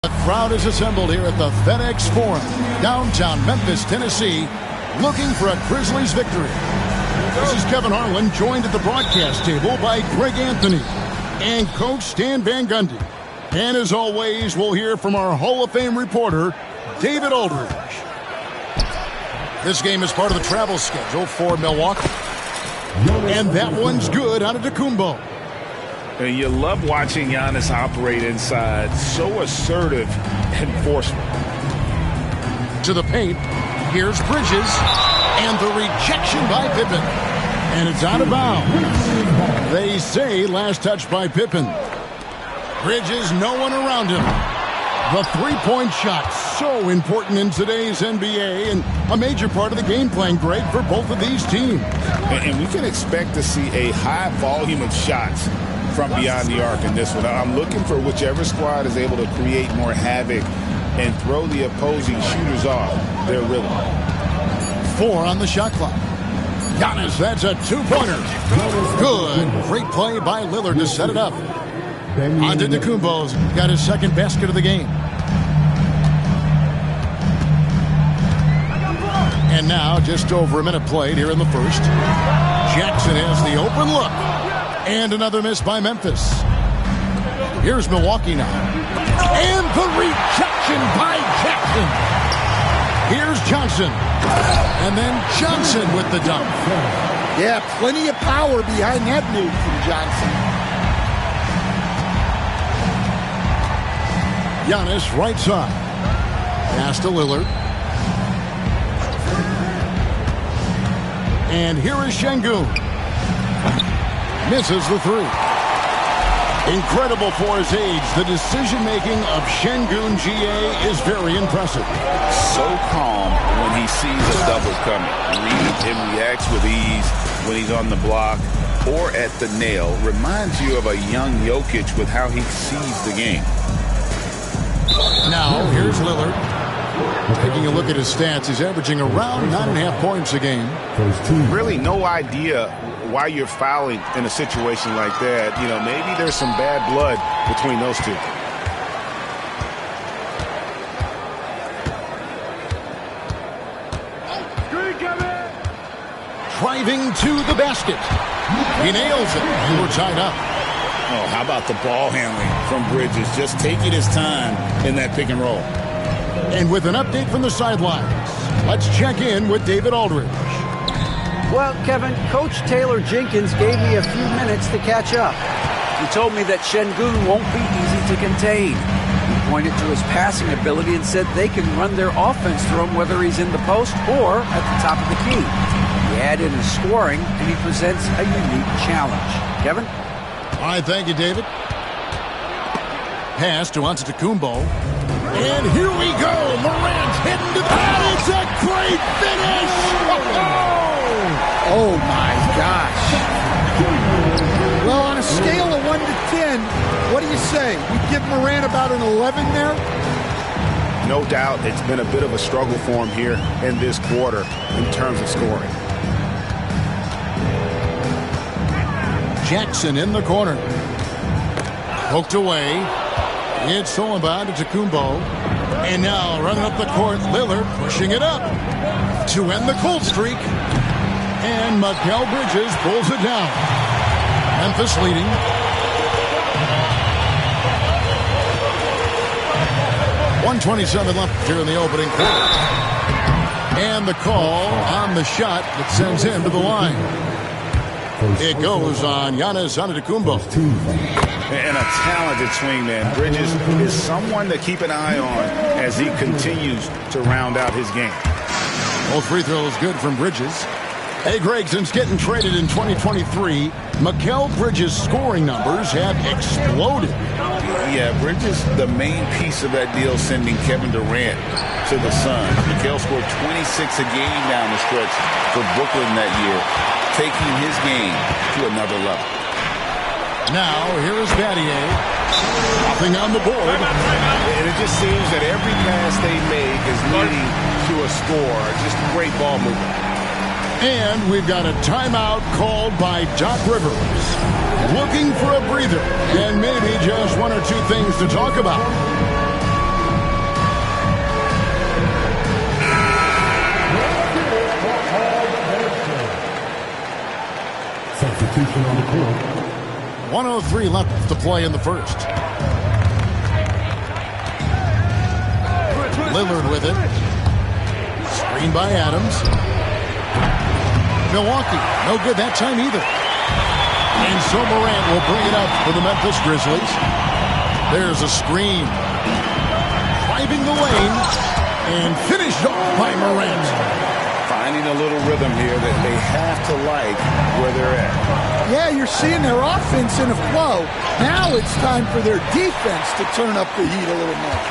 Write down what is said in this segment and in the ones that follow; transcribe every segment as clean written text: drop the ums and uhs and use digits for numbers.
The crowd is assembled here at the FedEx Forum, downtown Memphis, Tennessee, looking for a Grizzlies victory. This is Kevin Harlan, joined at the broadcast table by Greg Anthony and Coach Stan Van Gundy. And as always, we'll hear from our Hall of Fame reporter, David Aldridge. This game is part of the travel schedule for Milwaukee. And that one's good out of Antetokounmpo. And you love watching Giannis operate inside. So assertive enforcement. To the paint. Here's Bridges. And the rejection by Pippen. And it's out of bounds. They say last touch by Pippen. Bridges, no one around him. The three-point shot, so important in today's NBA and a major part of the game plan, Greg, for both of these teams. And we can expect to see a high volume of shots from beyond the arc in this one. I'm looking for whichever squad is able to create more havoc and throw the opposing shooters off their rhythm. 4 on the shot clock. Giannis, that's a two-pointer. Good. Great play by Lillard to set it up. Antetokounmpo's got his second basket of the game. And now, just over a minute played here in the first. Jackson has the open look. And another miss by Memphis. Here's Milwaukee now. And the rejection by Jackson. Here's Johnson. And then Johnson with the dunk. Yeah, plenty of power behind that move from Johnson. Giannis right side. Pass to Lillard. And here is Şengün. Misses the three. Incredible for his age. The decision-making of Şengün GA is very impressive. So calm when he sees a double coming. Reads and reacts with ease when he's on the block or at the nail. Reminds you of a young Jokic with how he sees the game. Now, here's Lillard. Taking a look at his stats, he's averaging around 9.5 points a game. Really no idea why you're fouling in a situation like that. You know, maybe there's some bad blood between those two. Driving to the basket. He nails it. And we're tied up. Oh, how about the ball handling from Bridges? Just taking his time in that pick and roll. And with an update from the sidelines, let's check in with David Aldridge. Well, Kevin, Coach Taylor Jenkins gave me a few minutes to catch up. He told me that Şengün won't be easy to contain. He pointed to his passing ability and said they can run their offense through him whether he's in the post or at the top of the key. He added his scoring, and he presents a unique challenge. Kevin? All right, thank you, David. Pass to Antetokounmpo. And here we go. Morant hitting you say? We give Morant about an 11 there? No doubt it's been a bit of a struggle for him here in this quarter in terms of scoring. Jackson in the corner. Poked away. It's stolen by Antetokounmpo. And now running up the court, Lillard pushing it up to end the cold streak. And Mikal Bridges pulls it down. Memphis leading. .127 left here in the opening quarter. And the call on the shot that sends him to the line. It goes on Giannis Antetokounmpo. And a talented swingman. Bridges is someone to keep an eye on as he continues to round out his game. Both free throws good from Bridges. Hey, Greg, since getting traded in 2023, Mikal Bridges' scoring numbers have exploded. Yeah, Bridges, the main piece of that deal, sending Kevin Durant to the Suns. Mikal scored 26 a game down the stretch for Brooklyn that year, taking his game to another level. Now, here is Battier. Nothing on the board. And it just seems that every pass they make is leading to a score. Just great ball movement. And we've got a timeout called by Doc Rivers. Looking for a breather and maybe just one or two things to talk about. Substitution on the court. 1:03 left to play in the first. Lillard with it. Screen by Adams. Milwaukee, no good that time either. And so Morant will bring it up for the Memphis Grizzlies. There's a screen. Driving the lane and finished off by Morant. Finding a little rhythm here that they have to like where they're at. Yeah, you're seeing their offense in a flow. Now it's time for their defense to turn up the heat a little more.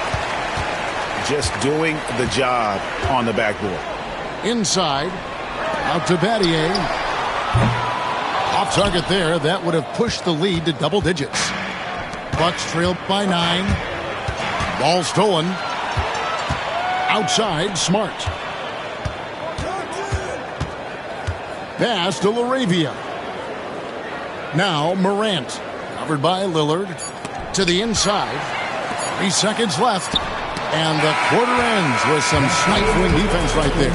Just doing the job on the backboard. Inside. Out to Battier. Off target there. That would have pushed the lead to double digits. Bucks trailed by 9. Ball stolen. Outside, Smart. Pass to LaRavia. Now Morant. Covered by Lillard. To the inside. 3 seconds left. And the quarter ends with some stifling defense right there.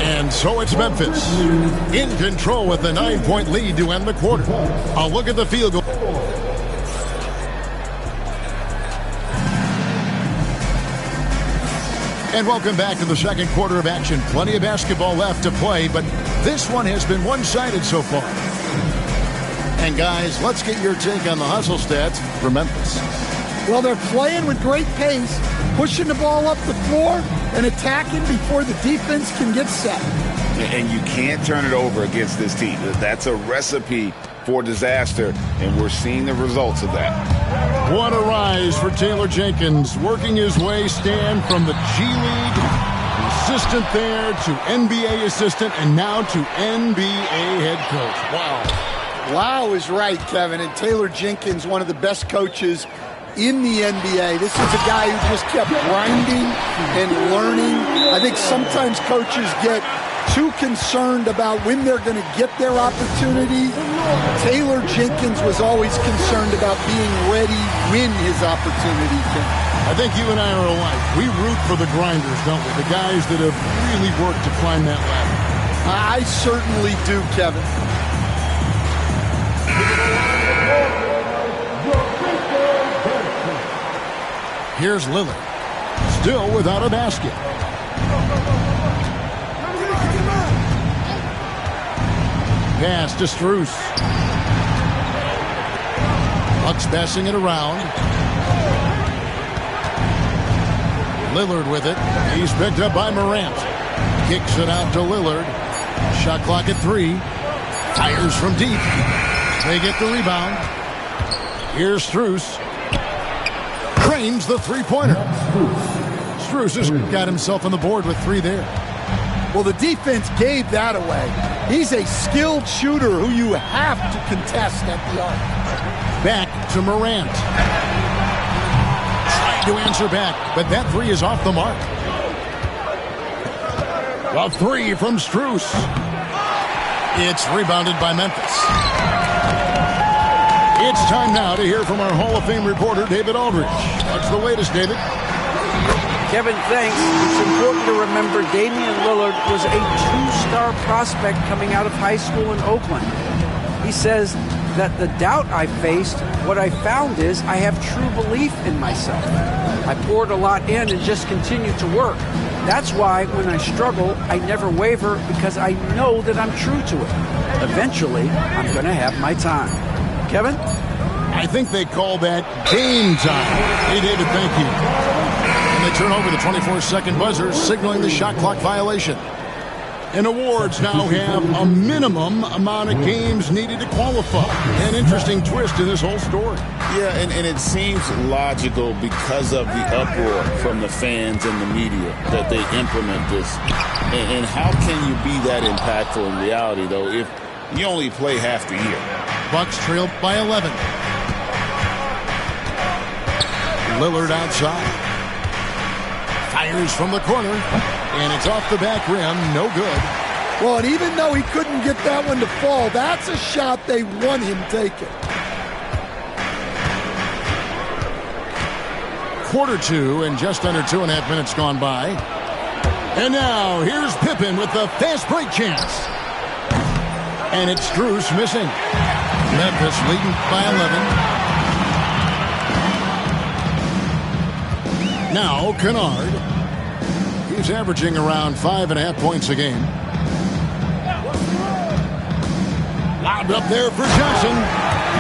And so it's Memphis in control with a 9-point lead to end the quarter. A look at the field goal. And welcome back to the second quarter of action. Plenty of basketball left to play, but this one has been one-sided so far. And guys, let's get your take on the hustle stats for Memphis. Well, they're playing with great pace, pushing the ball up the floor and attacking before the defense can get set. And you can't turn it over against this team. That's a recipe for disaster, and we're seeing the results of that. What a rise for Taylor Jenkins, working his way, Stan, from the G League assistant there to NBA assistant and now to NBA head coach. Wow. Wow is right, Kevin. And Taylor Jenkins, one of the best coaches in the NBA. This is a guy who just kept grinding and learning. I think sometimes coaches get too concerned about when they're going to get their opportunity. Taylor Jenkins was always concerned about being ready when his opportunity came. I think you and I are alike. We root for the grinders, don't we? The guys that have really worked to climb that ladder. I certainly do, Kevin. Here's Lillard, still without a basket. Pass to Strus. Bucks passing it around. Lillard with it. He's picked up by Morant. Kicks it out to Lillard. Shot clock at 3. Fires from deep. They get the rebound. Here's Strus. Cranes the three-pointer. Strus has got himself on the board with 3 there. Well, the defense gave that away. He's a skilled shooter who you have to contest at the arc. Back to Morant. Trying to answer back, but that three is off the mark. A three from Strus. It's rebounded by Memphis. It's time now to hear from our Hall of Fame reporter, David Aldridge. What's the latest, David? Kevin, thanks. It's important to remember Damian Lillard was a two-star prospect coming out of high school in Oakland. He says that the doubt I faced, what I found is I have true belief in myself. I poured a lot in and just continued to work. That's why when I struggle, I never waver because I know that I'm true to it. Eventually, I'm going to have my time. Kevin? I think they call that game time. Hey, David, thank you. And they turn over the 24-second buzzer, signaling the shot clock violation. And awards now have a minimum amount of games needed to qualify. An interesting twist in this whole story. Yeah, and it seems logical because of the uproar from the fans and the media that they implement this. And how can you be that impactful in reality, though, if you only play half the year? Bucks trailed by 11. Lillard outside. Fires from the corner, and it's off the back rim. No good. Well, and even though he couldn't get that one to fall, that's a shot they want him taking. Quarter two, and just under 2.5 minutes gone by. And now, here's Pippen with the fast break chance. And it's Strus missing. Memphis leading by 11. Now, Kennard. He's averaging around 5.5 points a game. Lobbed up there for Johnson.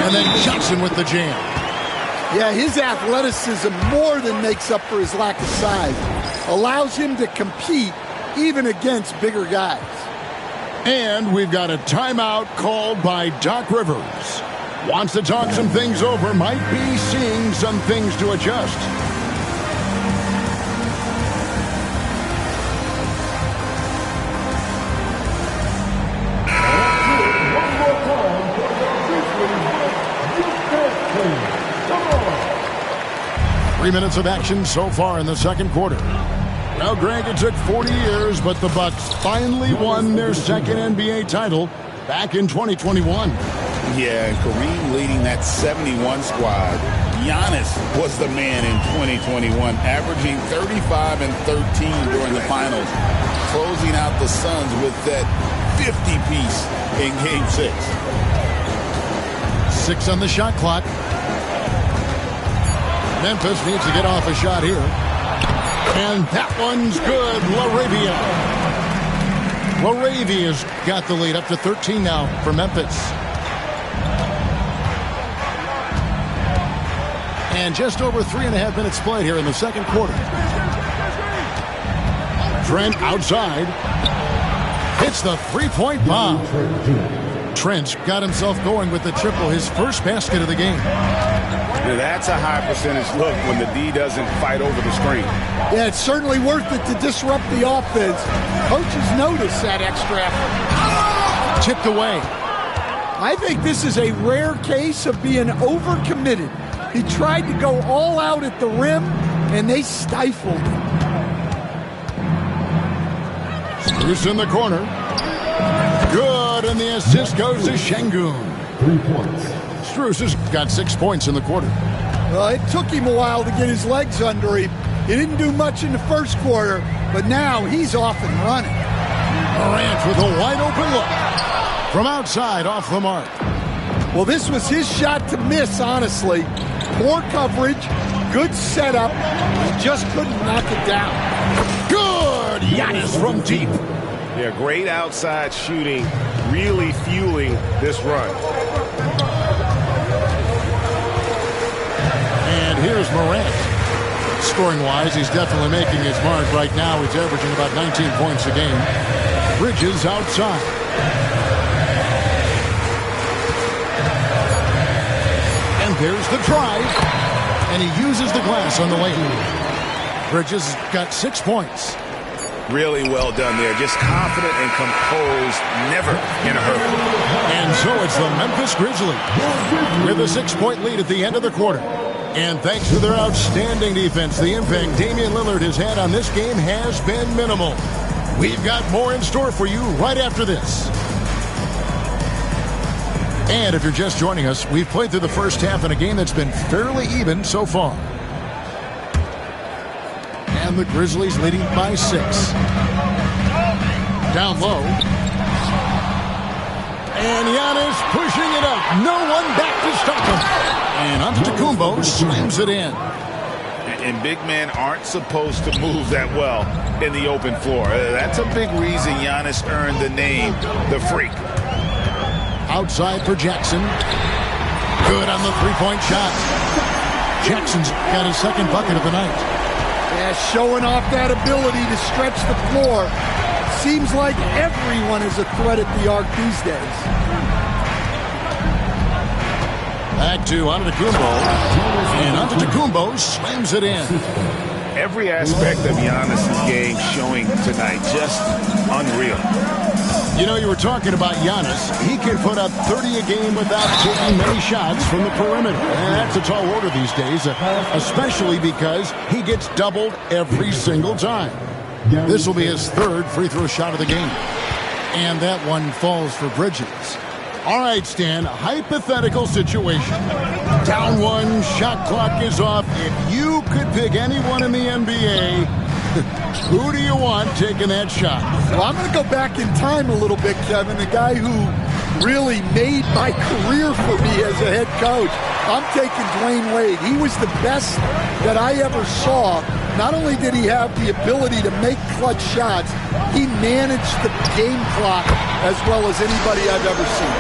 And then Johnson with the jam. Yeah, his athleticism more than makes up for his lack of size. Allows him to compete even against bigger guys. And we've got a timeout called by Doc Rivers. Wants to talk some things over. Might be seeing some things to adjust. Three minutes of action so far in the second quarter. Well, Greg, it took 40 years, but the Bucks finally won their second NBA title back in 2021. Yeah, and Kareem leading that 71 squad. Giannis was the man in 2021, averaging 35 and 13 during the finals, closing out the Suns with that 50-piece in Game 6. 6 on the shot clock. Memphis needs to get off a shot here. And that one's good. LaRavia's got the lead up to 13 now for Memphis. And just over 3.5 minutes played here in the second quarter. Trent outside. Hits the three-point bomb. Trent got himself going with the triple, his first basket of the game. Now that's a high percentage look when the D doesn't fight over the screen. Yeah, it's certainly worth it to disrupt the offense. Coaches notice that extra effort. Tipped away. I think this is a rare case of being overcommitted. He tried to go all out at the rim, and they stifled him. Strus in the corner. Good, and the assist goes to Şengün. 3 points. Strus has got 6 points in the quarter. Well, it took him a while to get his legs under him. He didn't do much in the first quarter, but now he's off and running. Morant with a wide-open look. From outside, off the mark. Well, this was his shot to miss, honestly. Poor coverage, good setup. He just couldn't knock it down. Good! Giannis from deep. Yeah, great outside shooting, really fueling this run. And here's Morant. Scoring-wise, he's definitely making his mark. Right now, he's averaging about 19 points a game. Bridges outside. And there's the drive. And he uses the glass on the lane. Bridges got 6 points. Really well done there. Just confident and composed, never in a hurry. And so it's the Memphis Grizzlies with a 6-point lead at the end of the quarter. And thanks to their outstanding defense, the impact Damian Lillard has had on this game has been minimal. We've got more in store for you right after this. And if you're just joining us, we've played through the first half in a game that's been fairly even so far. And the Grizzlies leading by 6. Down low. And Giannis pushing it up. No one back to stop him. And Antetokounmpo slams it in. And big men aren't supposed to move that well in the open floor. That's a big reason Giannis earned the name, the Freak. Outside for Jackson. Good on the three-point shot. Jackson's got his second bucket of the night. Yeah, showing off that ability to stretch the floor. Seems like everyone is a threat at the arc these days. Back to Antetokounmpo. And Antetokounmpo slams it in. Every aspect of Giannis' game showing tonight. Just unreal. You know, you were talking about Giannis. He can put up 30 a game without taking many shots from the perimeter. And that's a tall order these days, especially because he gets doubled every single time. This will be his third free throw shot of the game. And that one falls for Bridges. All right, Stan, hypothetical situation. Down one, shot clock is off. If you could pick anyone in the NBA, who do you want taking that shot? Well, I'm going to go back in time a little bit, Kevin. The guy who really made my career for me as a head coach. I'm taking Dwayne Wade. He was the best that I ever saw. Not only did he have the ability to make clutch shots, he managed the game clock as well as anybody I've ever seen.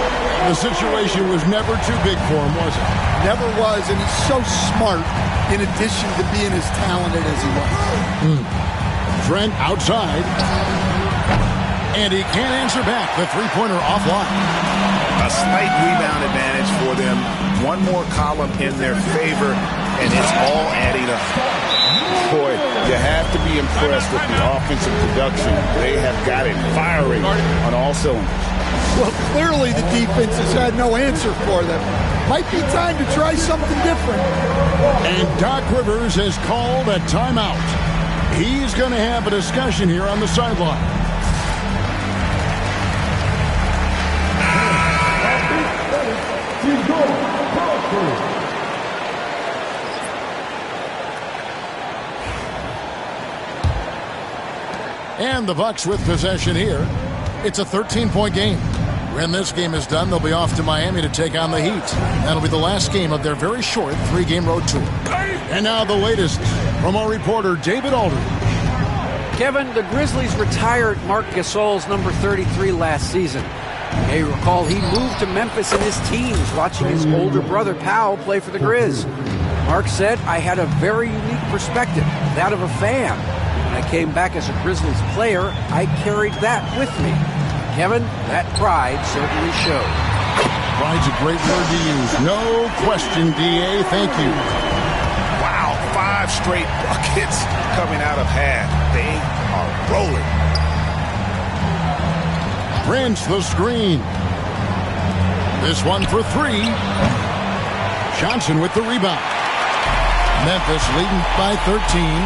The situation was never too big for him, was it? Never was, and he's so smart in addition to being as talented as he was. Trent outside. And he can't answer back. The three-pointer offline. A slight rebound advantage for them. One more column in their favor, and it's all adding up. Boy, you have to be impressed with the offensive production. They have got it firing on all cylinders. Well, clearly the defense has had no answer for them. Might be time to try something different. And Doc Rivers has called a timeout. He's going to have a discussion here on the sideline. And the Bucks with possession here. It's a 13-point game. When this game is done, they'll be off to Miami to take on the Heat. That'll be the last game of their very short 3-game road tour. And now the latest from our reporter, David Aldridge. Kevin, the Grizzlies retired Marc Gasol's number 33 last season. You may recall he moved to Memphis in his teens, watching his older brother Powell play for the Grizz. Marc said, "I had a very unique perspective, that of a fan. When I came back as a Grizzlies player, I carried that with me." Kevin, that pride certainly showed. Pride's a great word to use. No question, D.A. Thank you. Wow, 5 straight buckets coming out of half. They are rolling. Prince the screen. This one for 3. Johnson with the rebound. Memphis leading by 13.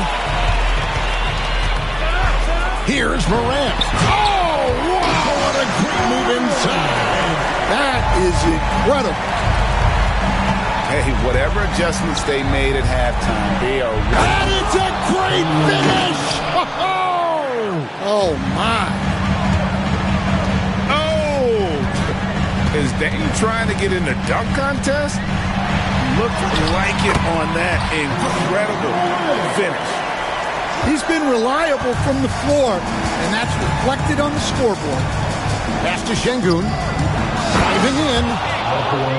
Here's Morant. Oh, wow, what a great move inside. That is incredible. Hey, whatever adjustments they made at halftime, they are ready. And it's a great finish. Oh, my. Oh! Is Dame trying to get in the dunk contest? Looked like it on that incredible finish. He's been reliable from the floor, and that's reflected on the scoreboard. Pass to Şengün. Diving in.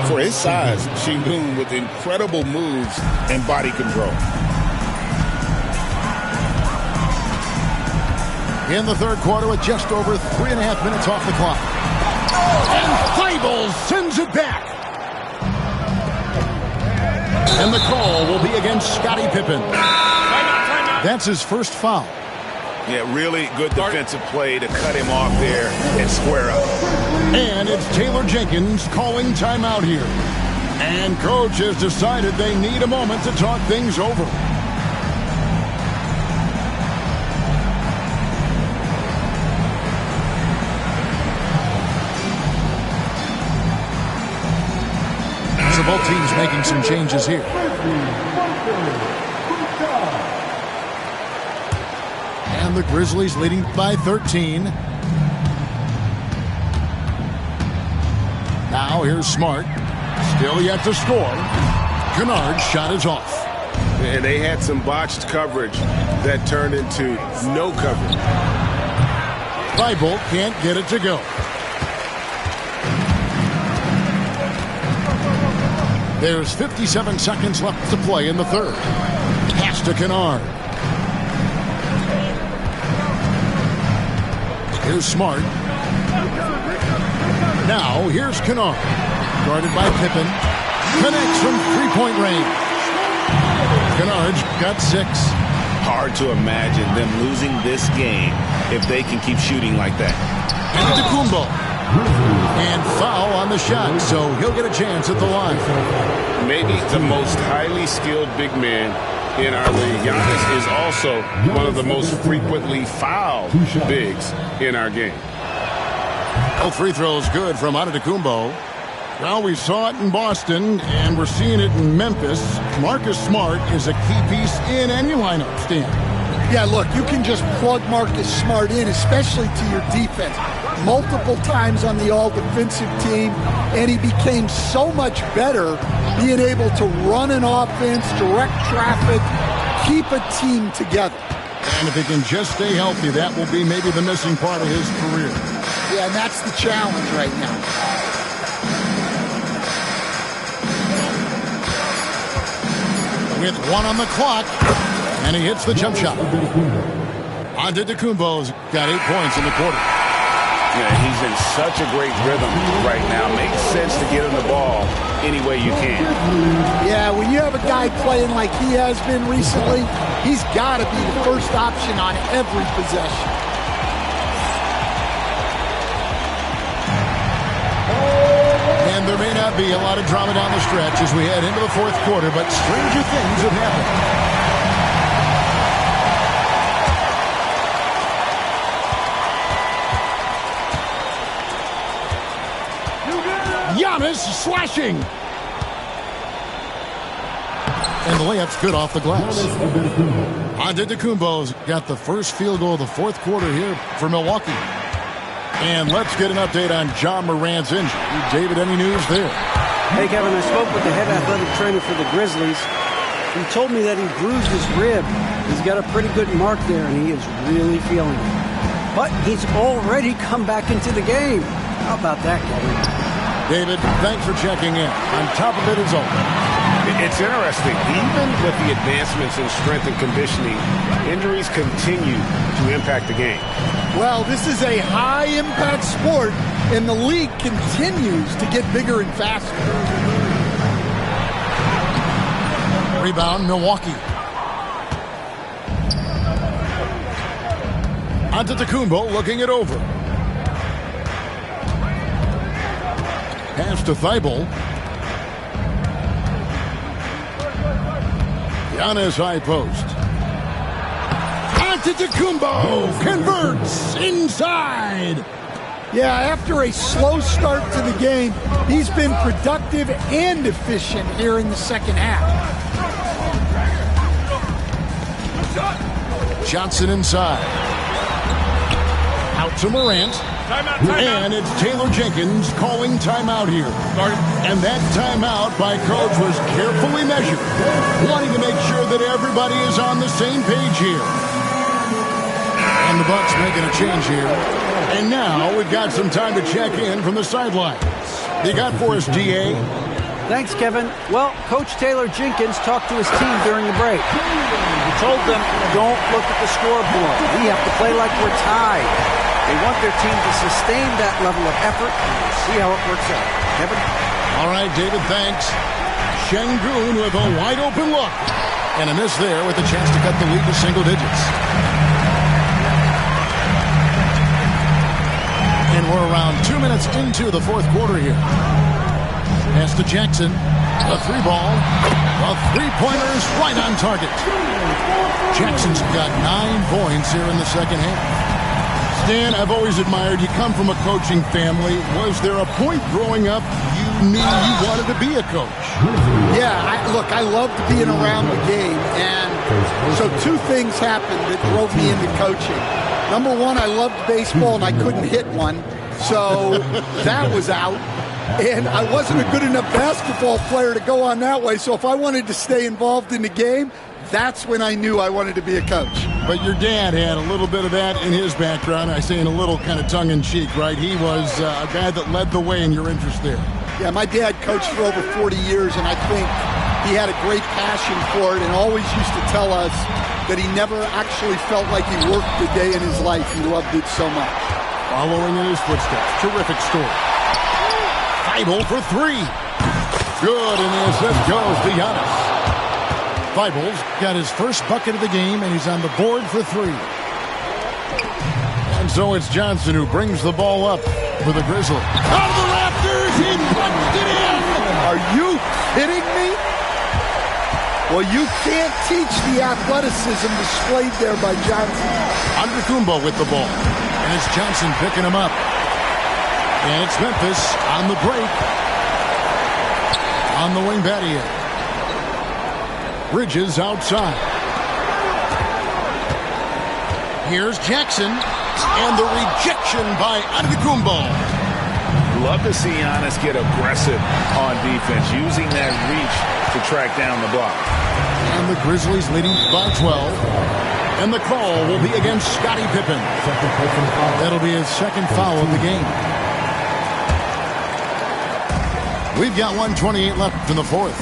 For his size, Şengün with incredible moves and body control. In the third quarter with just over 3.5 minutes off the clock. And Thybulle sends it back. And the call will be against Scottie Pippen. That's his first foul. Yeah, really good defensive play to cut him off there and square up. And it's Taylor Jenkins calling timeout here. And coach has decided they need a moment to talk things over. So both teams making some changes here. And the Grizzlies leading by 13. Now here's Smart. Still yet to score. Kennard's shot is off. And they had some botched coverage that turned into no coverage. Thibault can't get it to go. There's 57 seconds left to play in the third. Pass to Kennard. Here's Smart. Now here's Kennard. Guarded by Pippen. Connects from three-point range. Kennard's got 6. Hard to imagine them losing this game if they can keep shooting like that. Antetokounmpo. And foul on the shot, so he'll get a chance at the line. Maybe the most highly skilled big man in our league. Giannis is also one of the most frequently fouled bigs in our game. Both free throws good from Antetokounmpo. Well, we saw it in Boston, and we're seeing it in Memphis. Marcus Smart is a key piece in any lineup, Stan. Yeah, look, you can just plug Marcus Smart in, especially to your defense. Multiple times on the all-defensive team, and he became so much better being able to run an offense, direct traffic, keep a team together. And if he can just stay healthy, that will be maybe the missing part of his career. Yeah, and that's the challenge right now. With 1 on the clock, and he hits the jump shot. Antetokounmpo's got 8 points in the quarter. Yeah, he's in such a great rhythm right now. Makes sense to get him the ball any way you can. Yeah, when you have a guy playing like he has been recently, he's got to be the first option on every possession. And there may not be a lot of drama down the stretch as we head into the fourth quarter, but stranger things have happened. Giannis slashing. And the layup's good off the glass. Antetokounmpo's got the first field goal of the fourth quarter here for Milwaukee. And let's get an update on John Morant's injury. David, any news there? Hey, Kevin, I spoke with the head athletic trainer for the Grizzlies. He told me that he bruised his rib. He's got a pretty good mark there, and he is really feeling it. But he's already come back into the game. How about that, Kevin? David, thanks for checking in. On top of it is all. It's interesting. Even with the advancements in strength and conditioning, injuries continue to impact the game. Well, this is a high-impact sport, and the league continues to get bigger and faster. Rebound, Milwaukee. Antetokounmpo looking it over. Pass to Thibault. Giannis high post. Antetokounmpo converts inside. Yeah, after a slow start to the game, he's been productive and efficient here in the second half. Johnson inside. Out to Morant. Timeout. And it's Taylor Jenkins calling timeout here. And that timeout by coach was carefully measured, wanting to make sure that everybody is on the same page here. And the Bucks making a change here. And now we've got some time to check in from the sidelines. You got for us, DA? Thanks, Kevin. Well, Coach Taylor Jenkins talked to his team during the break. He told them, don't look at the scoreboard. We have to play like we're tied. They want their team to sustain that level of effort, and we'll see how it works out. Kevin? All right, David, thanks. Şengün with a wide-open look. And a miss there with a chance to cut the lead to single digits. minutes into the fourth quarter here. Pass to Jackson. A three ball. A three-pointer is right on target. Jackson's got 9 points here in the second half. Stan, I've always admired you. Come from a coaching family. Was there a point growing up you knew you wanted to be a coach? Yeah, I loved being around the game. And so 2 things happened that drove me into coaching. Number one, I loved baseball and I couldn't hit one. So that was out. And I wasn't a good enough basketball player to go on that way. So if I wanted to stay involved in the game, that's when I knew I wanted to be a coach. But your dad had a little bit of that in his background. I say in a little kind of tongue-in-cheek, right? He was a guy that led the way in your interest there. Yeah, my dad coached for over 40 years, and I think he had a great passion for it and always used to tell us that he never actually felt like he worked a day in his life. He loved it so much. Following in his footsteps. Terrific story. Thibault for 3. Good, and the assist goes to Giannis. Thibault's got his first bucket of the game, and he's on the board for 3. And so it's Johnson who brings the ball up for the Grizzlies. Out of the rafters, he punched it in! Are you kidding me? Well, you can't teach the athleticism displayed there by Johnson. Antetokounmpo with the ball. And it's Johnson picking him up. And it's Memphis on the break. On the wing, Battier. Bridges outside. Here's Jackson. And the rejection by Antetokounmpo. Love to see Giannis get aggressive on defense, using that reach to track down the block. And the Grizzlies leading by 12. And the call will be against Scottie Pippen. That'll be his second foul of the game. We've got 1:28 left in the fourth.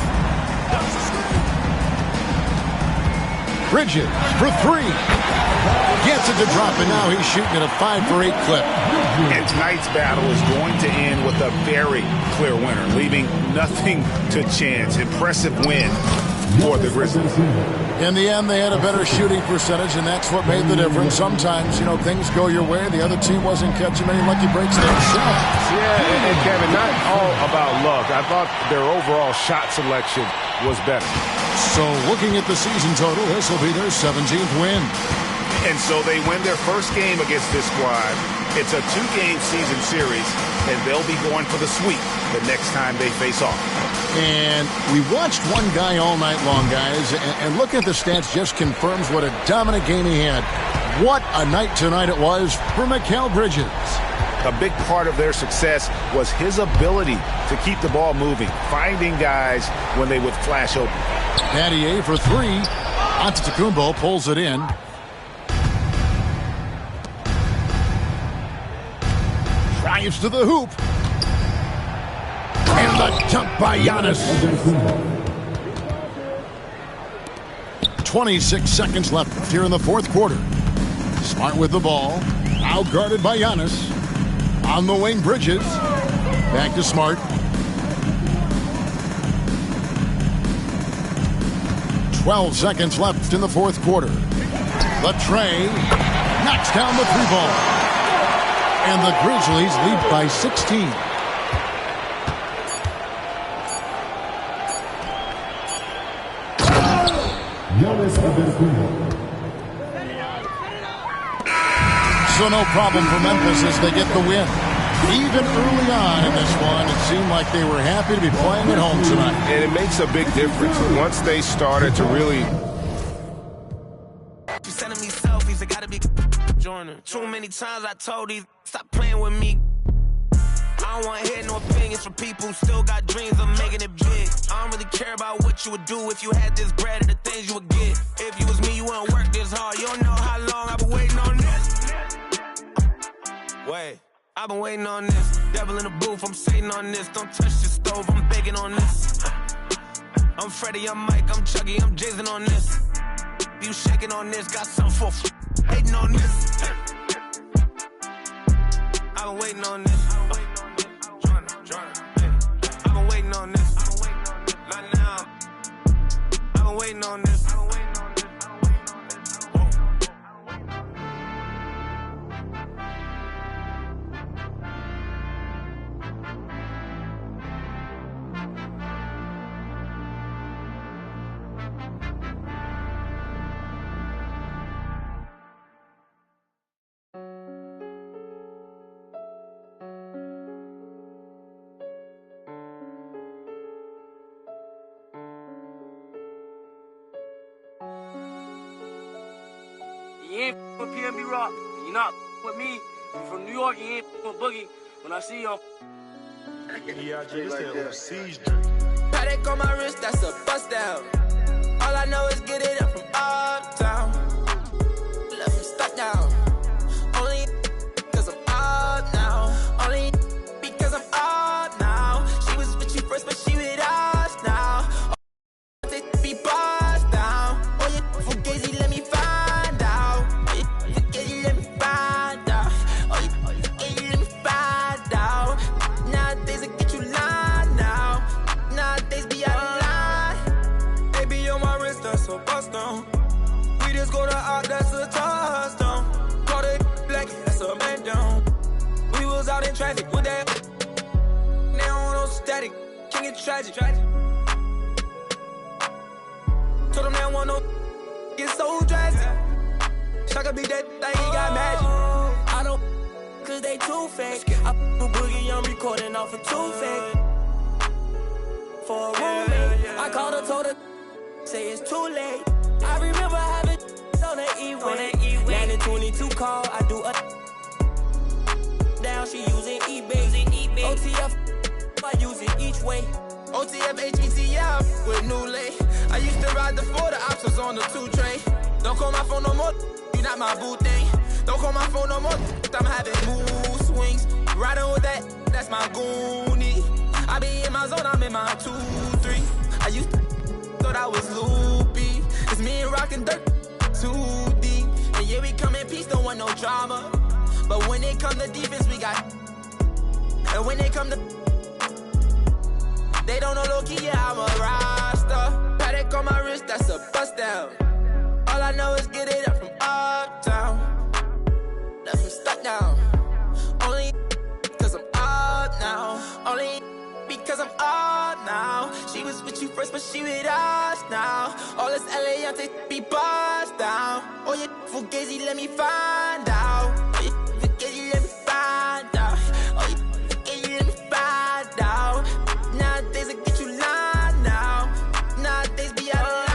Bridges for 3. Gets it to drop, and now he's shooting at a 5 for 8 clip. And tonight's battle is going to end with a very clear winner, leaving nothing to chance. Impressive win for the Grizzlies. In the end, they had a better shooting percentage, and that's what made the difference. Sometimes, things go your way. The other team wasn't catching many lucky breaks themselves. Yeah, and Kevin, not all about luck. I thought their overall shot selection was better. So looking at the season total, this will be their 17th win. And so they win their first game against this squad. It's a 2-game season series, and they'll be going for the sweep the next time they face off. And we watched one guy all night long, guys, and looking at the stats just confirms what a dominant game he had. What a night tonight it was for Mikal Bridges. A big part of their success was his ability to keep the ball moving, finding guys when they would flash open. Battier for 3. Antetokounmpo pulls it in. Drives to the hoop. And the dunk by Giannis. 26 seconds left here in the fourth quarter. Smart with the ball. Out guarded by Giannis. On the wing, Bridges. Back to Smart. 12 seconds left in the fourth quarter. Latrey knocks down the 3-ball. And the Grizzlies lead by 16. So no problem for Memphis as they get the win. Even early on in this one, it seemed like they were happy to be playing at home tonight. And it makes a big difference once they started to really... You sending me selfies, I gotta be joining. Too many times I told these, stop playing with me. I don't want to hear no opinions from people who still got dreams of making it big. I don't really care about what you would do if you had this bread and the things you would get. If you was me, you wouldn't work this hard. You don't know how long I've been waiting on this. Wait, I've been waiting on this. Devil in the booth, I'm sitting on this. Don't touch the stove, I'm baking on this. I'm Freddie, I'm Mike, I'm Chucky, I'm Jason on this. You shaking on this, got something for hating on this. I've been waiting on this. I've been waiting on this. Not now. I've been waiting on this. with PNB Rock. You're not with me. You're from New York, you ain't with Boogie. When I see you, Paddock on my wrist, that's a bust down. All I know is get it up from uptown. Let me stop down. Only because I'm up now. Only because I'm up now. She was with you first, but she with us now. Oh, they be bust down. Oh, yeah, Fugazi, let me find out. Oh, yeah, Fugazi, let me find out. Oh, yeah, Fugazi, let me find out. Nowadays, I get you lying now. Nowadays, be out of line. Baby, on my wrist, that's a bust down. We just go to out, that's a touchdown. Call it black, that's a man down. We was out in traffic with that. Now on no static, can get tragic. Told them they don't want no get so drastic. Shaka be that thing, he got magic. I don't cause they too fake. I Boogie, I'm recording off of too fake. For a roommate, I called her, told her, say it's too late. I remember having on the E-way. Landed 22 call, I do a down, she using eBay. OTF, I use it each way. OTF, HETF, with new lay. I used to ride the 4, the options on the 2 tray. Don't call my phone no more, you not my boo thing. Don't call my phone no more, I'm having mood swings. Riding with that, that's my goonie. I be in my zone, I'm in my 2-3. I used to thought I was loopy. It's me and rockin' dirt, too deep. And yeah, we come in peace, don't want no drama. But when it come to defense, we got. And when they come to, they don't know low-key, yeah, I'm a roster. Paddock on my wrist, that's a bust down. All I know is get it up from uptown. Left from stuck down. Only because I'm up now. Only because I'm up now. She was with you first, but she with us now. All this LA, be bust down. Oh, yeah, Fugazi, let me find out. Oh, yeah, Fugazi, let me find out. Oh, yeah, Fugazi, let me find out. Nowadays, I get you lying now. Nowadays, be out of line.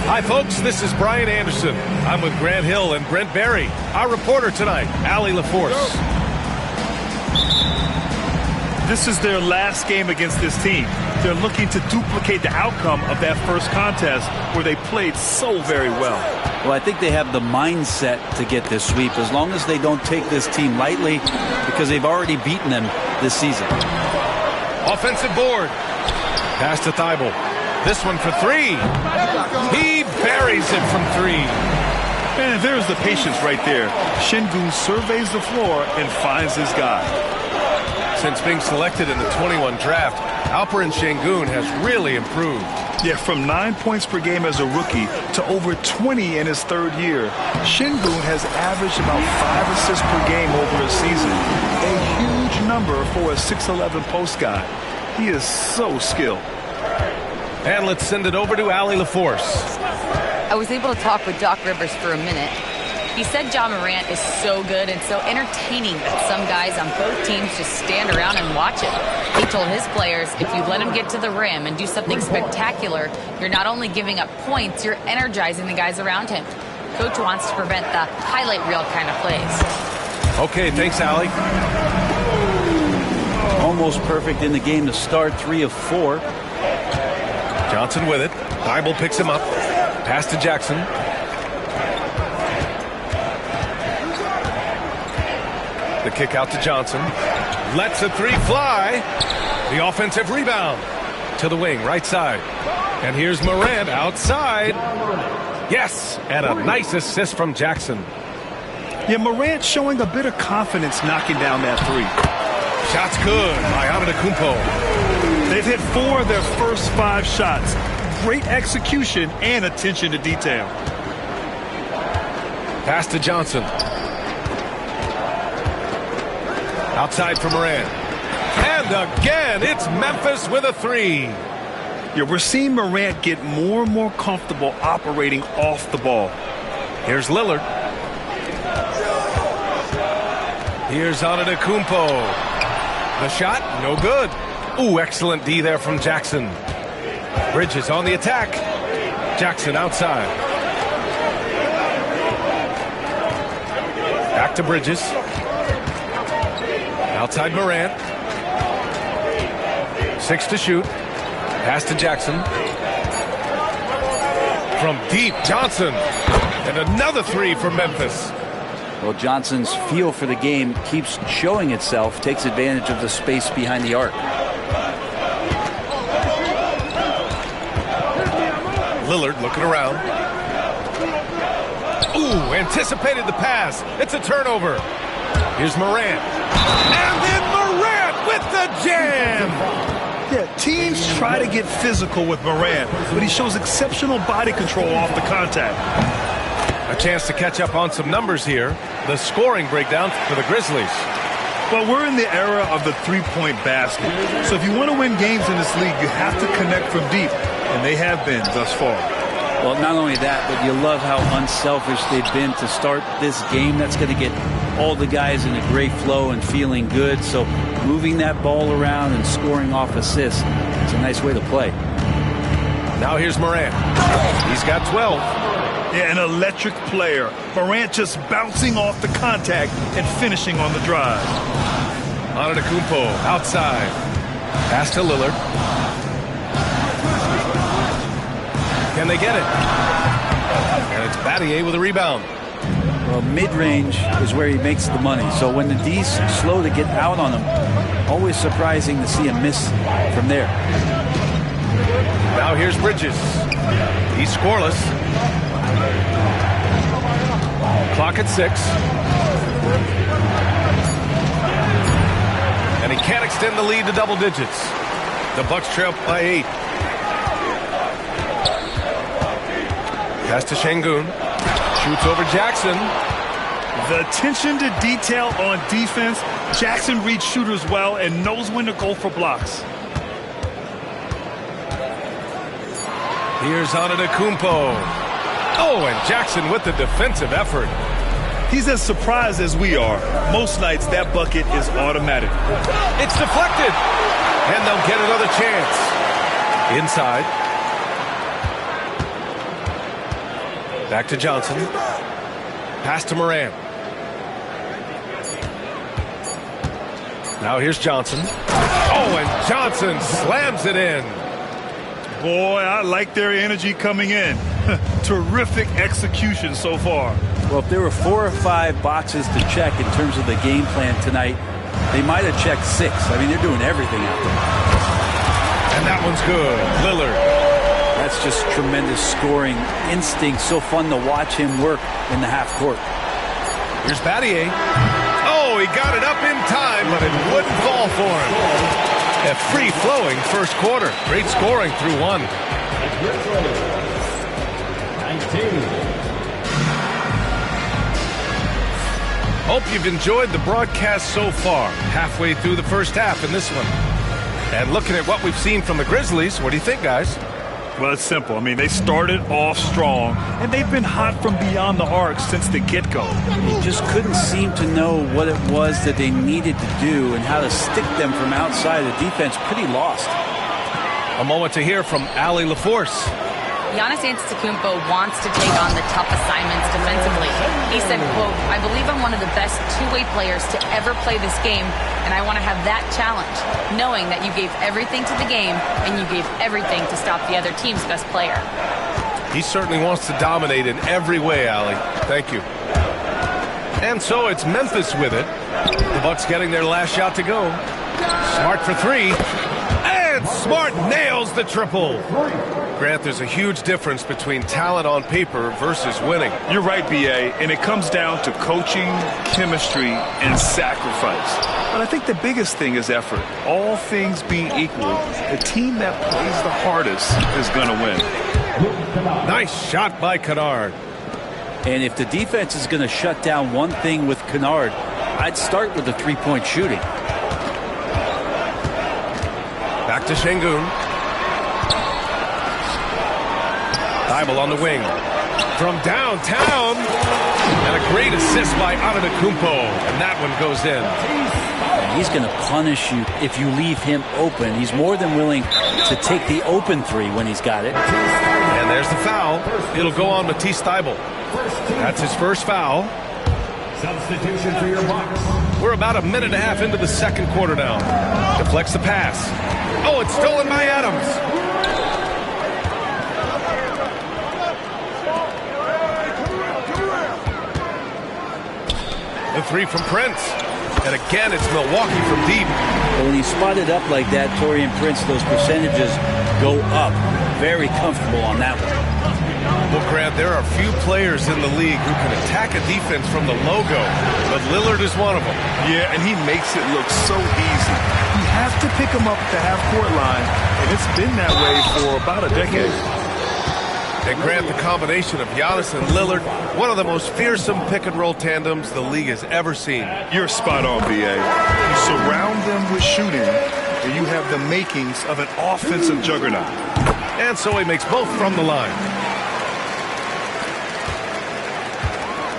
Hi, folks. This is Brian Anderson. I'm with Grant Hill and Brent Barry. Our reporter tonight, Allie LaForce. This is their last game against this team. They're looking to duplicate the outcome of that first contest where they played so very well. Well, I think they have the mindset to get this sweep as long as they don't take this team lightly because they've already beaten them this season. Offensive board. Pass to Thibault. This one for 3. He buries it from 3. And there's the patience right there. Şengün surveys the floor and finds his guy. Since being selected in the 21 draft, Alperen Şengün has really improved. Yeah, from 9 points per game as a rookie to over 20 in his 3rd year. Şengün has averaged about 5 assists per game over a season. A huge number for a 6'11 post guy. He is so skilled. And let's send it over to Allie LaForce. I was able to talk with Doc Rivers for a minute. He said Ja Morant is so good and so entertaining that some guys on both teams just stand around and watch him. He told his players, if you let him get to the rim and do something spectacular, you're not only giving up points, you're energizing the guys around him. Coach wants to prevent the highlight reel kind of plays. Okay, thanks, Allie. Almost perfect in the game to start, 3 of 4. Johnson with it. Thibault picks him up. Pass to Jackson. The kick out to Johnson. Lets a 3 fly. The offensive rebound to the wing, right side. And here's Morant outside. Yes, and a nice assist from Jackson. Yeah, Morant showing a bit of confidence knocking down that 3. Shot's good by Antetokounmpo. They've hit 4 of their first 5 shots. Great execution and attention to detail. Pass to Johnson. Outside for Morant. And again, it's Memphis with a 3. Yeah, we're seeing Morant get more and more comfortable operating off the ball. Here's Lillard. Here's Antetokounmpo. The shot, no good. Ooh, excellent D there from Jackson. Bridges on the attack. Jackson outside. Back to Bridges. Outside Morant. 6 to shoot. Pass to Jackson. From deep, Johnson. And another 3 for Memphis. Well, Johnson's feel for the game keeps showing itself, takes advantage of the space behind the arc. Lillard looking around. Ooh, anticipated the pass. It's a turnover. Here's Morant. And then Morant with the jam. Yeah, teams try to get physical with Morant, but he shows exceptional body control off the contact. A chance to catch up on some numbers here. The scoring breakdown for the Grizzlies. Well, we're in the era of the three-point basket. So if you want to win games in this league, you have to connect from deep, and they have been thus far. Well, not only that, but you love how unselfish they've been to start this game. That's going to get all the guys in a great flow and feeling good. So moving that ball around and scoring off assists, it's a nice way to play. Now here's Morant. He's got 12. Yeah, an electric player. Morant just bouncing off the contact and finishing on the drive. Antetokounmpo outside. Pass to Lillard. Can they get it? And it's Battier with a rebound. Well, mid-range is where he makes the money. So when the D's slow to get out on him, always surprising to see him miss from there. Now here's Bridges. He's scoreless. Clock at 6. And he can't extend the lead to double digits. The Bucks trail by 8. Pass to Şengün. Shoots over Jackson. The attention to detail on defense. Jackson reads shooters well and knows when to go for blocks. Here's Antetokounmpo. Oh, and Jackson with the defensive effort. He's as surprised as we are. Most nights, that bucket is automatic. It's deflected. And they'll get another chance. Inside. Back to Johnson. Pass to Morant. Now here's Johnson. Oh, and Johnson slams it in. Boy, I like their energy coming in. Terrific execution so far. Well, if there were 4 or 5 boxes to check in terms of the game plan tonight, they might have checked 6. I mean, they're doing everything out there. And that one's good. Lillard. That's just tremendous scoring instinct. So fun to watch him work in the half court. Here's Battier. Oh, he got it up in time, but it wouldn't fall for him. A free-flowing first quarter. Great scoring through 1. 19. Hope you've enjoyed the broadcast so far. Halfway through the first half in this one. And looking at what we've seen from the Grizzlies, what do you think, guys? Well, it's simple. I mean, they started off strong, and they've been hot from beyond the arc since the get-go. They just couldn't seem to know what it was that they needed to do and how to stick them from outside. The defense pretty lost. A moment to hear from Allie LaForce. Giannis Antetokounmpo wants to take on the tough assignments defensively. He said, quote, "I believe I'm one of the best two-way players to ever play this game, and I want to have that challenge, knowing that you gave everything to the game and you gave everything to stop the other team's best player." He certainly wants to dominate in every way, Allie. Thank you. And so it's Memphis with it. The Bucks getting their last shot to go. Smart for three. And Smart nails the triple. Grant, there's a huge difference between talent on paper versus winning. You're right, B.A., and it comes down to coaching, chemistry, and sacrifice. But I think the biggest thing is effort. All things being equal, the team that plays the hardest is going to win. Nice shot by Kennard. And if the defense is going to shut down one thing with Kennard, I'd start with the three-point shooting. Back to Şengün. Thybulle on the wing. From downtown. And a great assist by Antetokounmpo. And that one goes in. And he's going to punish you if you leave him open. He's more than willing to take the open three when he's got it. And there's the foul. It'll go on Matisse Thybulle. That's his first foul. Substitution for your Bucks. We're about a minute and a half into the second quarter now. Deflects the pass. Oh, it's stolen by Adams. The three from Prince. And again, it's Milwaukee from deep. But when he's spotted up like that, Taurean Prince, those percentages go up. Very comfortable on that one. Well, Grant, there are few players in the league who can attack a defense from the logo, but Lillard is one of them. Yeah, and he makes it look so easy. You have to pick him up at the half-court line, and it's been that way for about a decade. And Grant, the combination of Giannis and Lillard, one of the most fearsome pick-and-roll tandems the league has ever seen. You're spot on, B.A. You surround them with shooting, and you have the makings of an offensive juggernaut. And so he makes both from the line.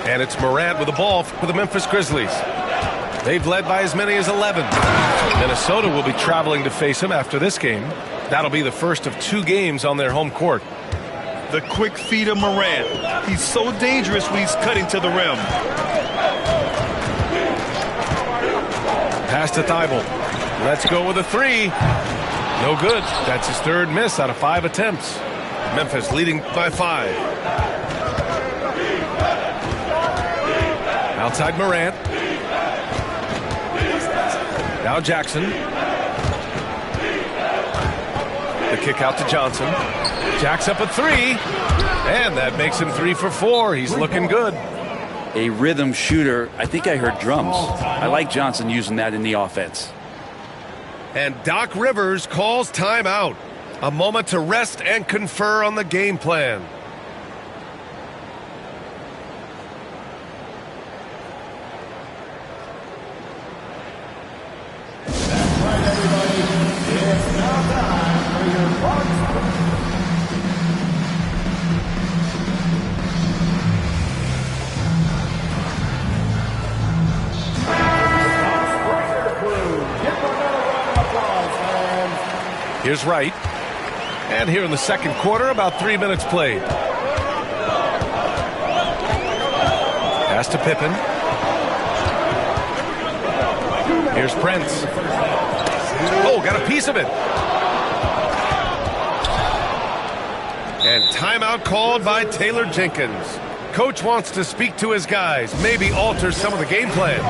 And it's Morant with the ball for the Memphis Grizzlies. They've led by as many as 11. Minnesota will be traveling to face him after this game. That'll be the first of 2 games on their home court. The quick feet of Morant. He's so dangerous when he's cutting to the rim. Pass to Thybulle. Let's go with a three. No good. That's his third miss out of 5 attempts. Memphis leading by 5. Outside Morant. Now Jackson. The kick out to Johnson. Jacks up a 3. And that makes him 3 for 4. He's looking good. A rhythm shooter. I think I heard drums. I like Johnson using that in the offense. And Doc Rivers calls timeout. A moment to rest and confer on the game plan. Here's Wright. And here in the second quarter, about 3 minutes played. Pass to Pippen. Here's Prince. Oh, got a piece of it. And timeout called by Taylor Jenkins. Coach wants to speak to his guys, maybe alter some of the game plan.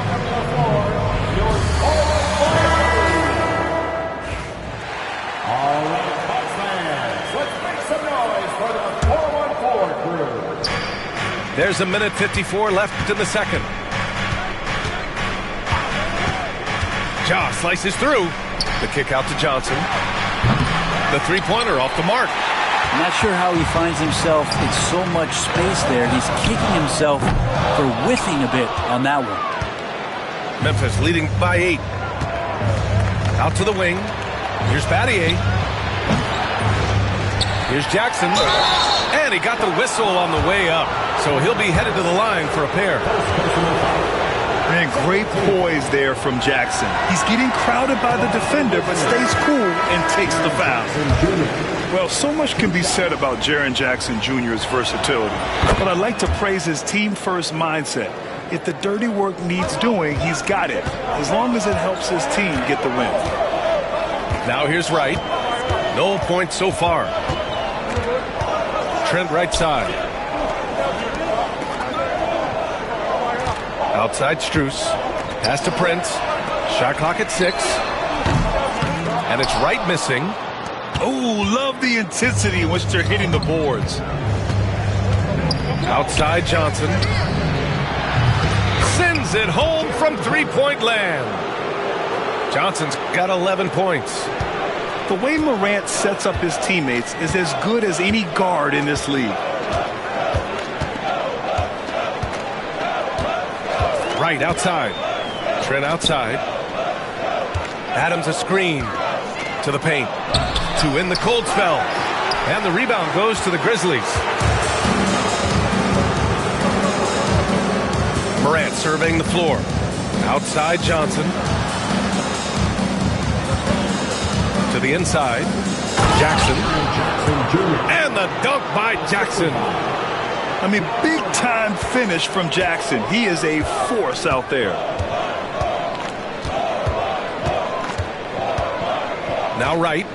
All right, Bucks fans, let's make some noise for the 414 crew. There's a minute 54 left in the second. Ja slices through. The kick out to Johnson. The three-pointer off the mark. I'm not sure how he finds himself in so much space there. He's kicking himself for whiffing a bit on that one. Memphis leading by 8. Out to the wing. Here's Battier. Here's Jackson. And he got the whistle on the way up. So he'll be headed to the line for a pair. Man, great poise there from Jackson. He's getting crowded by the defender, but stays cool and takes the foul. Well, so much can be said about Jaren Jackson Jr.'s versatility, but I'd like to praise his team-first mindset. If the dirty work needs doing, he's got it, as long as it helps his team get the win. Now here's Wright. No points so far. Trent right side. Outside Strus. Pass to Prince. Shot clock at 6. And it's Wright missing. Oh, love the intensity in which they're hitting the boards. Outside Johnson. Sends it home from three-point land. Johnson's got 11 points. The way Morant sets up his teammates is as good as any guard in this league. Right outside. Trent outside. Adams a screen to the paint to win the cold spell. And the rebound goes to the Grizzlies. Morant surveying the floor. Outside Johnson. To the inside. Jackson. And the dunk by Jackson. I mean, big-time finish from Jackson. He is a force out there. Now Wright.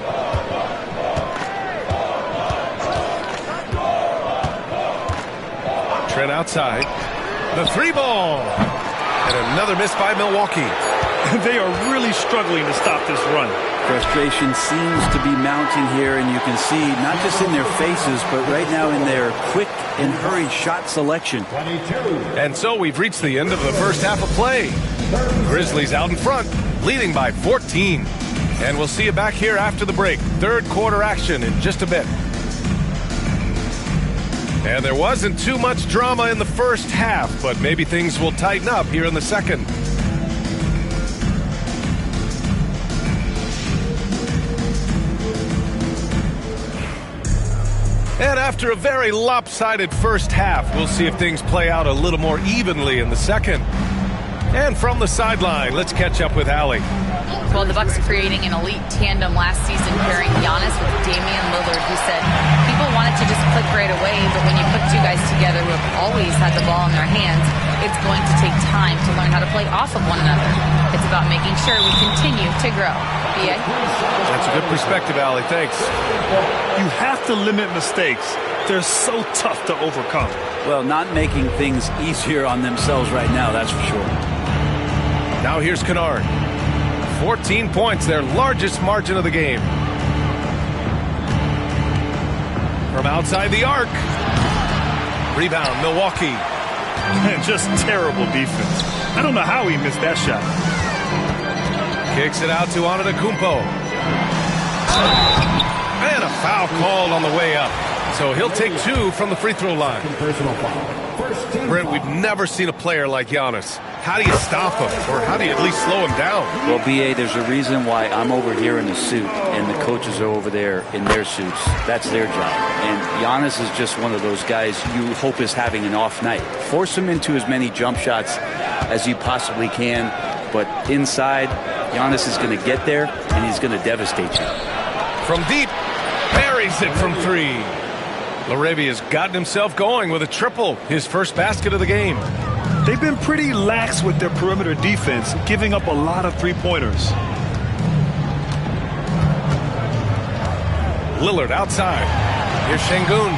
Trent outside. The three ball. And another miss by Milwaukee. They are really struggling to stop this run. Frustration seems to be mounting here, and you can see not just in their faces, but right now in their quick and hurried shot selection. And so we've reached the end of the first half of play. Grizzlies out in front, leading by 14. And we'll see you back here after the break. Third quarter action in just a bit. And there wasn't too much drama in the first half, but maybe things will tighten up here in the second. And after a very lopsided first half, we'll see if things play out a little more evenly in the second. And from the sideline, let's catch up with Allie. Well, the Bucks creating an elite tandem last season, pairing Giannis with Damian Lillard, who said people wanted to just click right away, but when you put two guys together who have always had the ball in their hands, it's going to take time to learn how to play off of one another. It's about making sure we continue to grow. B.A.? That's a good perspective, Allie. Thanks. You have to limit mistakes. They're so tough to overcome. Well, not making things easier on themselves right now, that's for sure. Now here's Kennard. 14 points, their largest margin of the game. From outside the arc. Rebound, Milwaukee. Just terrible defense. I don't know how he missed that shot. Kicks it out to Antetokounmpo. And a foul called on the way up. So he'll take 2 from the free throw line. Brent, we've never seen a player like Giannis. How do you stop him? Or how do you at least slow him down? Well, B.A., there's a reason why I'm over here in a suit and the coaches are over there in their suits. That's their job. And Giannis is just one of those guys you hope is having an off night. Force him into as many jump shots as you possibly can. But inside, Giannis is going to get there and he's going to devastate you. From deep, buries it from 3. Larabia's gotten himself going with a triple, his first basket of the game. They've been pretty lax with their perimeter defense, giving up a lot of three-pointers. Lillard outside. Here's Şengün.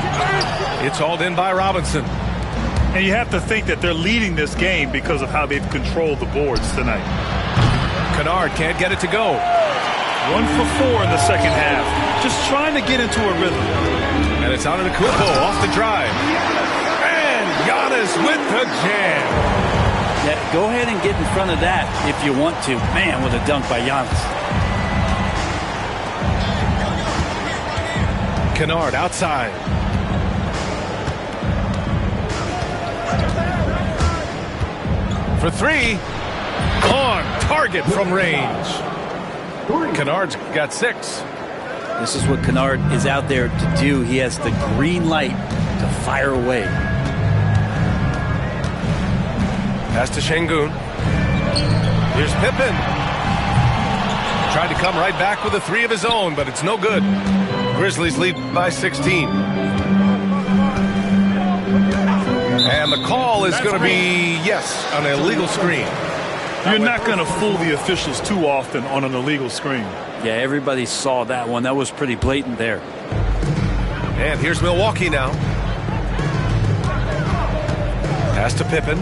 It's hauled in by Robinson. And you have to think that they're leading this game because of how they've controlled the boards tonight. Kennard can't get it to go. 1 for 4 in the second half. Just trying to get into a rhythm. And it's Antetokounmpo off the drive. And Giannis with the jam. Yeah, go ahead and get in front of that if you want to. Man, with a dunk by Giannis. Kennard outside. For 3. On target from range. Kennard's got 6. This is what Kennard is out there to do. He has the green light to fire away. Pass to Şengün. Here's Pippen. Tried to come right back with a three of his own, but it's no good. Grizzlies lead by 16. And the call is going to be, yes, an illegal screen. You're not going to fool the officials too often on an illegal screen. Yeah, everybody saw that one. That was pretty blatant there. And here's Milwaukee now. Pass to Pippen.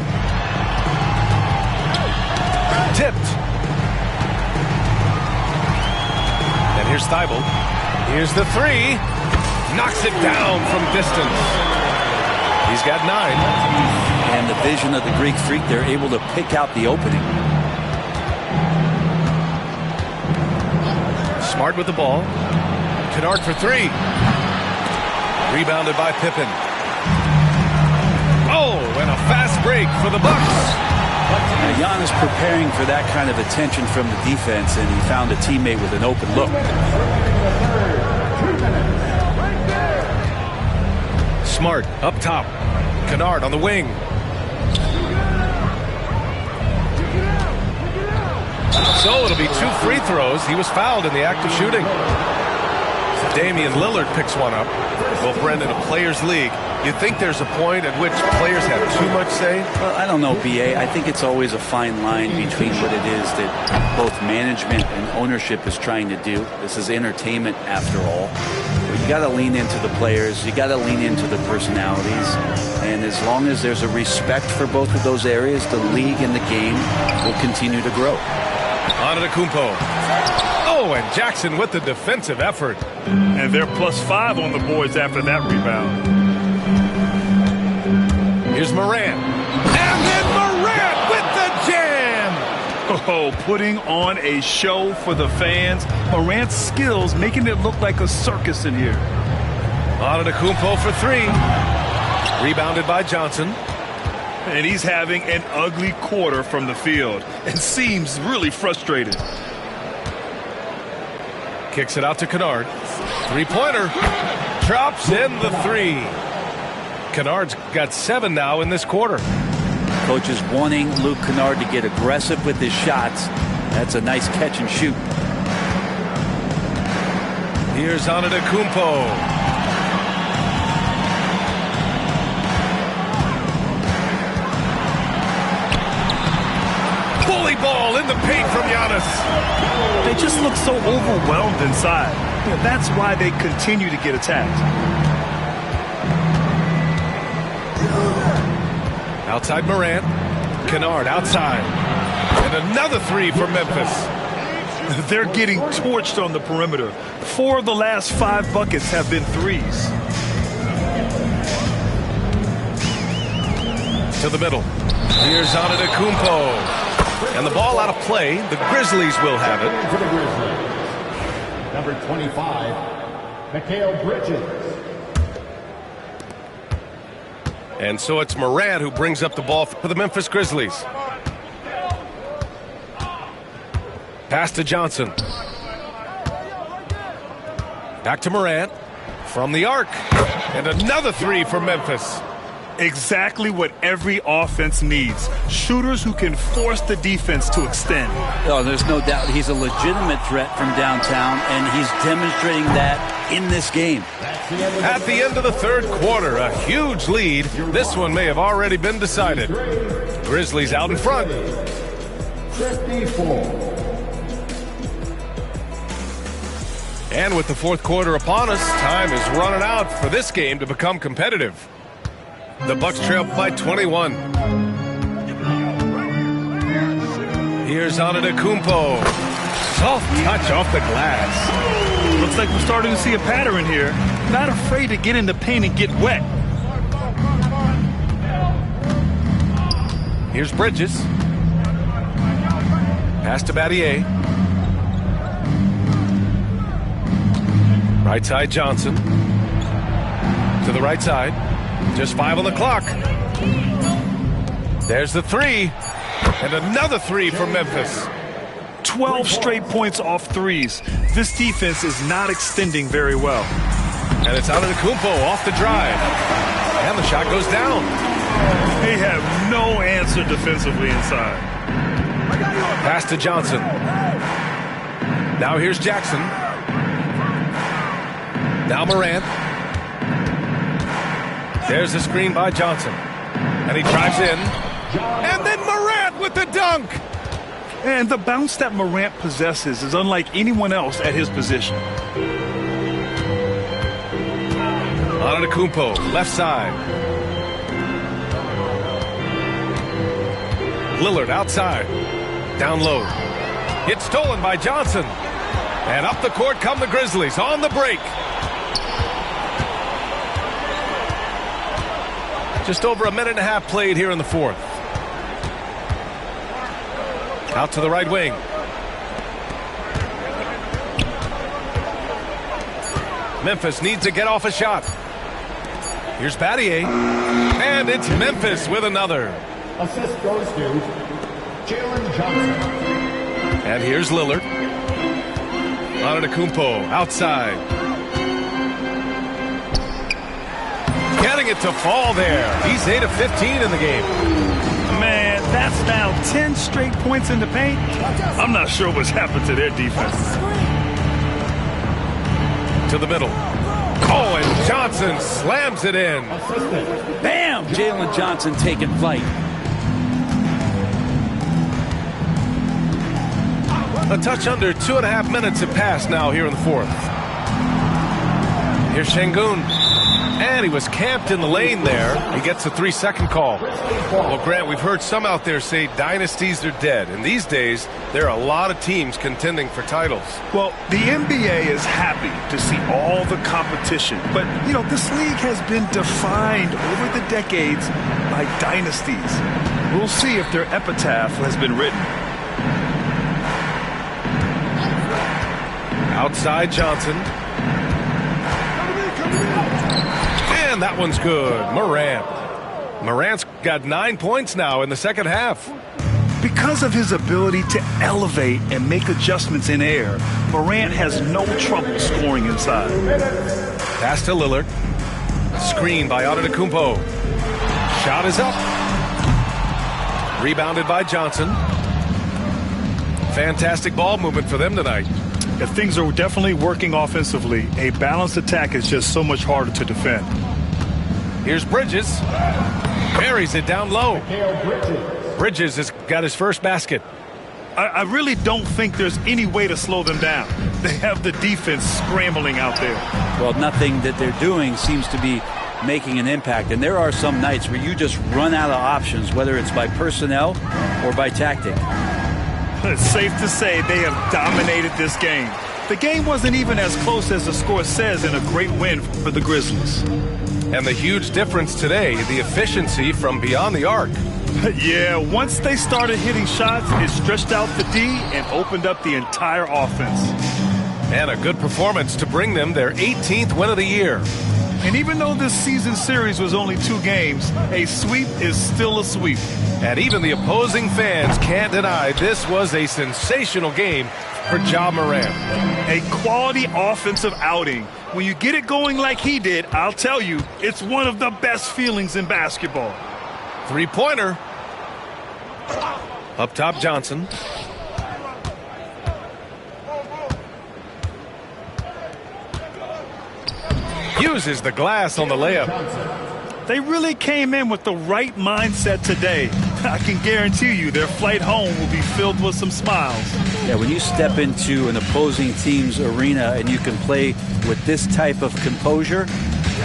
Tipped. And here's Thibault. Here's the three. Knocks it down from distance. He's got 9. And the vision of the Greek Freak, they're able to pick out the opening. Smart with the ball. Kennard for 3. Rebounded by Pippen. Oh, and a fast break for the Bucks. Now, Giannis preparing for that kind of attention from the defense, and he found a teammate with an open look. Smart up top. Kennard on the wing. So it'll be 2 free throws. He was fouled in the act of shooting. Damian Lillard picks one up. Well, Brendan, a players' league. You think there's a point at which players have too much say? Well, I don't know, B.A. I think it's always a fine line between what it is that both management and ownership is trying to do. This is entertainment, after all. But you got to lean into the players. You got to lean into the personalities. And as long as there's a respect for both of those areas, the league and the game will continue to grow. Antetokounmpo. Oh, and Jackson with the defensive effort. And they're +5 on the boards after that rebound. Here's Morant. And then Morant with the jam! Oh, putting on a show for the fans. Morant's skills making it look like a circus in here. Antetokounmpo for 3. Rebounded by Johnson. And he's having an ugly quarter from the field and seems really frustrated. Kicks it out to Kennard. 3-pointer. Drops in the 3. Kennard's got 7 now in this quarter. Coach is wanting Luke Kennard to get aggressive with his shots. That's a nice catch and shoot. Here's Antetokounmpo. Bully ball in the paint from Giannis. They just look so overwhelmed inside. That's why they continue to get attacked. Outside Morant. Kennard outside. And another 3 for Memphis. They're getting torched on the perimeter. 4 of the last 5 buckets have been threes. To the middle. Here's Antetokounmpo. And the ball out of play. The Grizzlies will have it. For the Grizzlies, number 25, Mikal Bridges. And so it's Morant who brings up the ball for the Memphis Grizzlies. Pass to Johnson. Back to Morant. From the arc. And another 3 for Memphis. Exactly what every offense needs. Shooters who can force the defense to extend. Oh, there's no doubt he's a legitimate threat from downtown, and he's demonstrating that in this game. At the end of the third quarter, a huge lead. This one may have already been decided. Grizzlies out in front. 54. And with the fourth quarter upon us, time is running out for this game to become competitive. The Bucks trail by 21. Here's Antetokounmpo. Soft touch off the glass. Looks like we're starting to see a pattern here. Not afraid to get in the paint and get wet. Here's Bridges. Pass to Battier. Right side Johnson. To the right side. Just 5 on the clock. There's the 3. And another 3 for Memphis. 12 straight points off threes. This defense is not extending very well. And it's Antetokounmpo off the drive. And the shot goes down. They have no answer defensively inside. Pass to Johnson. Now here's Jackson. Now Morant. There's the screen by Johnson. And he drives in. And then Morant with the dunk. And the bounce that Morant possesses is unlike anyone else at his position. Antetokounmpo, left side. Lillard outside. Down low. It's stolen by Johnson. And up the court come the Grizzlies on the break. Just over a minute and a half played here in the fourth. Out to the right wing. Memphis needs to get off a shot. Here's Battier. And it's Memphis with another. Assist goes to Jalen Johnson. And here's Lillard. Antetokounmpo outside. Getting it to fall there. He's 8 of 15 in the game. Man, that's now 10 straight points in the paint. I'm not sure what's happened to their defense. To the middle. Oh, and Johnson slams it in. Bam! Jalen Johnson taking flight. A touch under 2.5 minutes have passed now here in the fourth. Here's Şengün. And he was camped in the lane there. He gets a 3-second call. Well, Grant, we've heard some out there say dynasties are dead. And these days, there are a lot of teams contending for titles. Well, the NBA is happy to see all the competition. But, you know, this league has been defined over the decades by dynasties. We'll see if their epitaph has been written. Outside Johnson. And that one's good. Morant's got 9 points now in the second half. Because of his ability to elevate and make adjustments in air, Morant has no trouble scoring inside. Pass to Lillard. Screen by Antetokounmpo. Shot is up. Rebounded by Johnson. Fantastic ball movement for them tonight. If things are definitely working offensively, a balanced attack is just so much harder to defend. Here's Bridges. Buries it down low. Bridges has got his first basket. I really don't think there's any way to slow them down. They have the defense scrambling out there. Well, nothing that they're doing seems to be making an impact. And there are some nights where you just run out of options, whether it's by personnel or by tactic. It's safe to say they have dominated this game. The game wasn't even as close as the score says in a great win for the Grizzlies. And the huge difference today, the efficiency from beyond the arc. Yeah, once they started hitting shots, it stretched out the D and opened up the entire offense. And a good performance to bring them their 18th win of the year. And even though this season series was only 2 games, a sweep is still a sweep. And even the opposing fans can't deny this was a sensational game for Ja Morant. A quality offensive outing. When you get it going like he did, I'll tell you, it's one of the best feelings in basketball. 3-pointer. Up top, Johnson. Uses the glass on the layup. They really came in with the right mindset today. I can guarantee you their flight home will be filled with some smiles. Yeah, when you step into an opposing team's arena and you can play with this type of composure,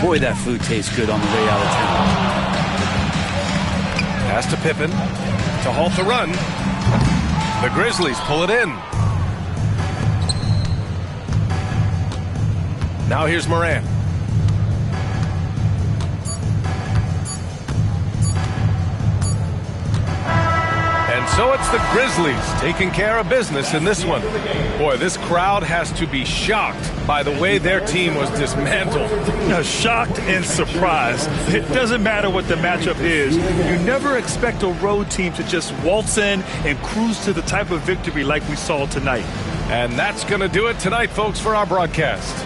boy, that food tastes good on the way out of town. Pass to Pippen to halt the run. The Grizzlies pull it in. Now here's Morant. And So it's the Grizzlies taking care of business in this one. Boy, this crowd has to be shocked by the way their team was dismantled. Shocked and surprised. It doesn't matter what the matchup is. You never expect a road team to just waltz in and cruise to the type of victory like we saw tonight. And that's going to do it tonight, folks, for our broadcast.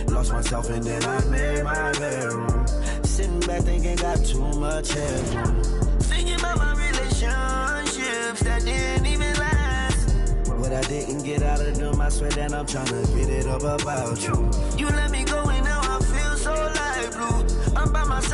Lost myself and then I made my bedroom. Sitting back thinking got too much headroom. Thinking about my relationships that didn't even last. What I didn't get out of them, I swear that I'm trying to get it up about you. You let me go and now I feel so light blue. I'm by myself.